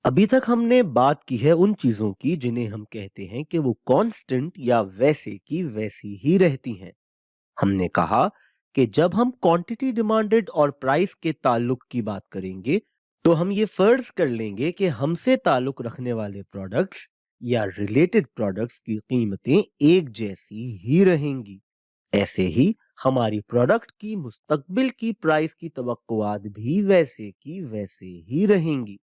अभी तक हमने बात की है उन चीजों की जिन्हें हम कहते हैं कि वो कांस्टेंट या वैसे की वैसी ही रहती हैं। हमने कहा कि जब हम क्वांटिटी डिमांडेड और प्राइस के ताल्लुक की बात करेंगे तो हम ये फर्ज कर लेंगे कि हमसे ताल्लुक रखने वाले प्रोडक्ट्स या रिलेटेड प्रोडक्ट्स की कीमतें एक जैसी ही रहेंगी। ऐसे ही हमारी प्रोडक्ट की मुस्तकबिल की प्राइस की तवक्कुआत भी वैसे की वैसे ही रहेंगी।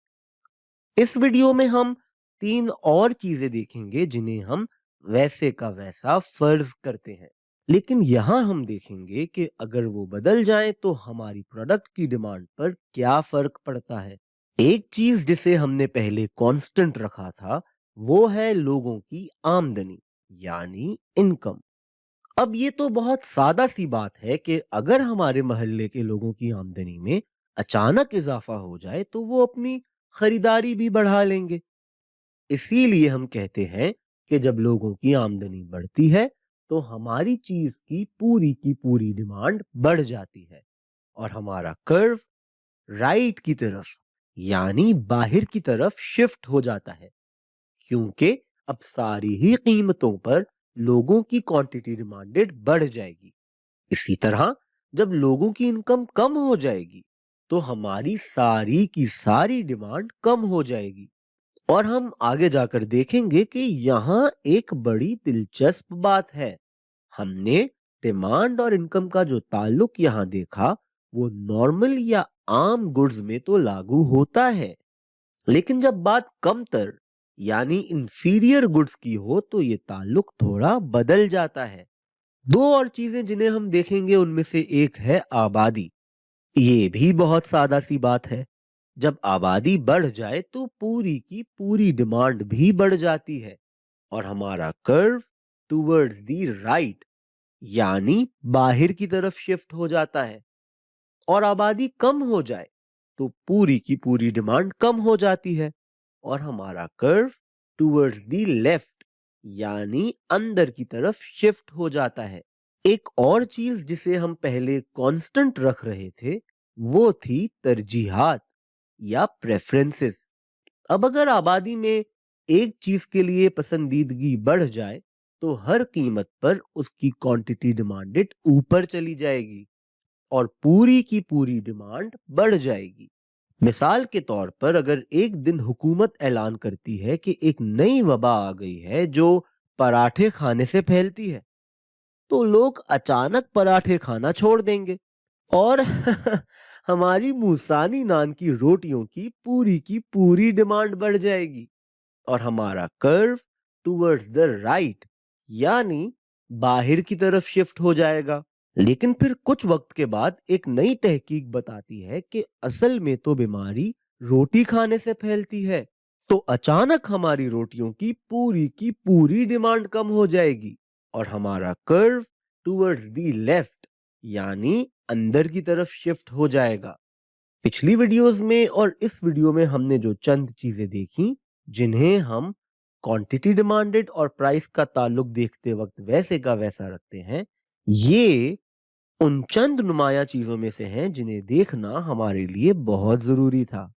इस वीडियो में हम तीन और चीजें देखेंगे जिन्हें हम वैसे का वैसा फर्ज करते हैं, लेकिन यहां हम देखेंगे कि अगर वो बदल जाए तो हमारी प्रोडक्ट की डिमांड पर क्या फर्क पड़ता है। एक चीज जिसे हमने पहले कांस्टेंट रखा था वो है लोगों की आमदनी, यानी इनकम। अब ये तो बहुत सादा सी बात है कि अगर हमारे मोहल्ले के लोगों की आमदनी में अचानक इजाफा हो जाए तो वो अपनी खरीदारी भी बढ़ा लेंगे। इसीलिए हम कहते हैं कि जब लोगों की आमदनी बढ़ती है तो हमारी चीज की पूरी डिमांड बढ़ जाती है और हमारा कर्व राइट की तरफ, यानी बाहर की तरफ शिफ्ट हो जाता है, क्योंकि अब सारी ही कीमतों पर लोगों की क्वांटिटी डिमांडेड बढ़ जाएगी। इसी तरह जब लोगों की इनकम कम हो जाएगी तो हमारी सारी की सारी डिमांड कम हो जाएगी। और हम आगे जाकर देखेंगे कि यहाँ एक बड़ी दिलचस्प बात है। हमने डिमांड और इनकम का जो ताल्लुक यहाँ देखा वो नॉर्मल या आम गुड्स में तो लागू होता है, लेकिन जब बात कमतर यानी इंफीरियर गुड्स की हो तो ये ताल्लुक थोड़ा बदल जाता है। दो और चीजें जिन्हें हम देखेंगे उनमें से एक है आबादी। ये भी बहुत सादा सी बात है। जब आबादी बढ़ जाए तो पूरी की पूरी डिमांड भी बढ़ जाती है और हमारा कर्व टुवर्ड्स दी राइट, यानी बाहर की तरफ शिफ्ट हो जाता है। और आबादी कम हो जाए तो पूरी की पूरी डिमांड कम हो जाती है और हमारा कर्व टुवर्ड्स दी लेफ्ट, यानी अंदर की तरफ शिफ्ट हो जाता है। एक और चीज जिसे हम पहले कांस्टेंट रख रहे थे वो थी तरजीहात या प्रेफरेंसेस। अब अगर आबादी में एक चीज के लिए पसंदीदगी बढ़ जाए तो हर कीमत पर उसकी क्वांटिटी डिमांडेड ऊपर चली जाएगी और पूरी की पूरी डिमांड बढ़ जाएगी। मिसाल के तौर पर अगर एक दिन हुकूमत ऐलान करती है कि एक नई वबा आ गई है जो पराठे खाने से फैलती है, तो लोग अचानक पराठे खाना छोड़ देंगे और हमारी मूसानी नान की रोटियों की पूरी डिमांड बढ़ जाएगी और हमारा कर्व टुवर्ड्स द राइट, यानी बाहर की तरफ शिफ्ट हो जाएगा। लेकिन फिर कुछ वक्त के बाद एक नई तहकीक बताती है कि असल में तो बीमारी रोटी खाने से फैलती है, तो अचानक हमारी रोटियों की पूरी डिमांड कम हो जाएगी और हमारा कर्व टुवर्ड्स दी लेफ्ट, यानी अंदर की तरफ शिफ्ट हो जाएगा। पिछली वीडियोस में और इस वीडियो में हमने जो चंद चीजें देखी जिन्हें हम क्वांटिटी डिमांडेड और प्राइस का ताल्लुक देखते वक्त वैसे का वैसा रखते हैं, ये उन चंद नुमाया चीजों में से हैं जिन्हें देखना हमारे लिए बहुत जरूरी था।